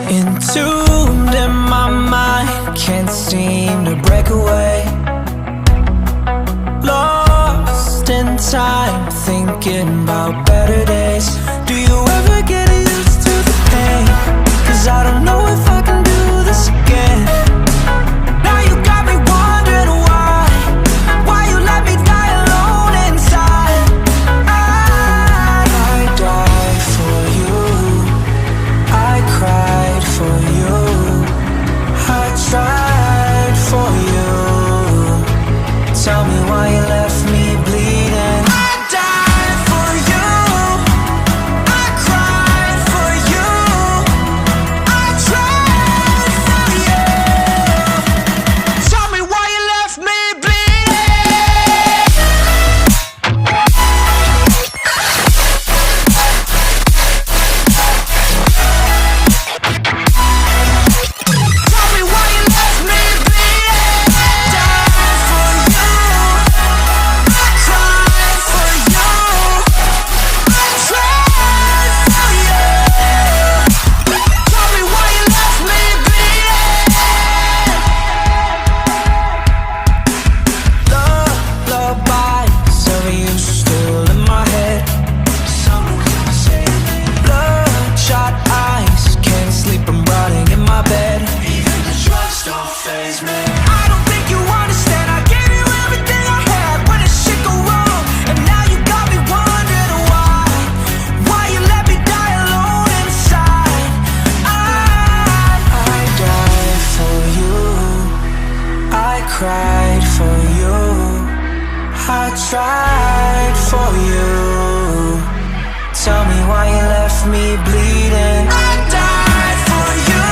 Entombed in my mind, can't seem to break away. Lost in time, thinking about better days. Do you ever get used to the pain? 'Cause I don't know if I can do this again. Now you got me wondering why you let me die alone inside. I died for you, I cried for you, I tried for you. Tell me why you left me bleeding. I died for you, I cried for you, I tried for you. Tell me why you left me bleeding. Tell me why you left me bleeding. Died for you, I cried for you, I tried for you. Tell me why you left me bleeding. Lullabies of you still in my head. Bloodshot eyes, can't sleep, I'm rotting in my bed. Even the drugs don't faze me. I don't think you understand, I gave you everything I had when the shit go wrong. And now you got me wondering why you let me die alone inside. I died for you, I cried for you, I tried for you. Tell me why you left me bleeding. I died for you,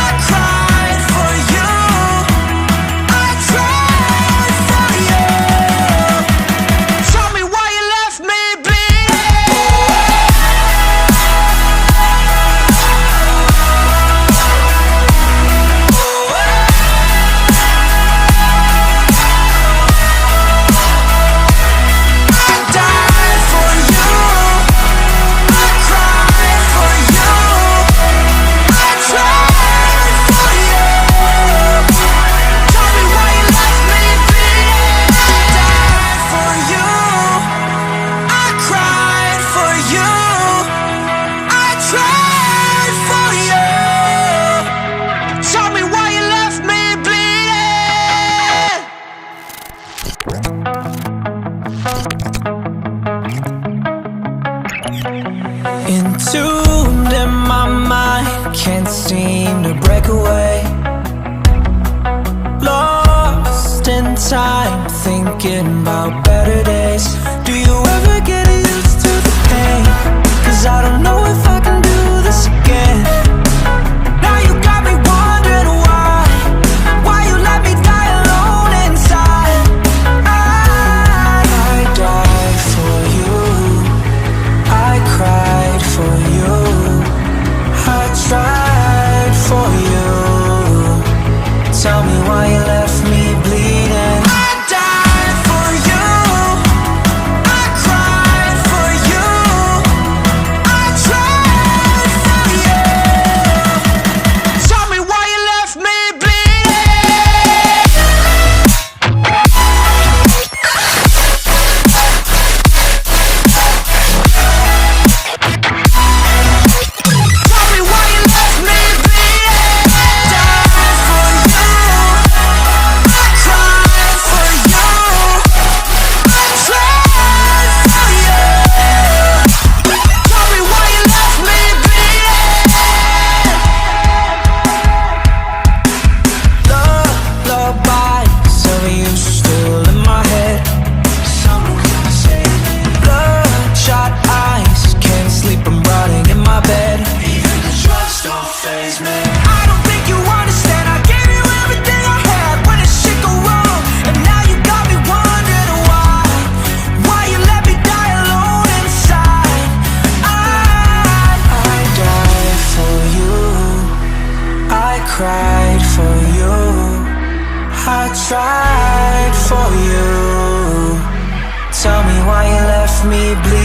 I cried for you, I tried for you. Tell me why you left me bleeding. I died for you, I cried for you, I tried for you. Tell me why you left me bleeding. I died for you, I cried for you, I tried for you. Tell me why you left me bleeding. Entombed in my mind, can't seem to break away. Lost in time, thinking about better days. Do you ever get used to the pain? 'Cause I don't know if I can do this again. Now you got me wondering why you let me die alone inside. I died for you, I cried for you, I tried for you. Tell me why you left me bleeding. I died for you, Tell me why you left me bleeding.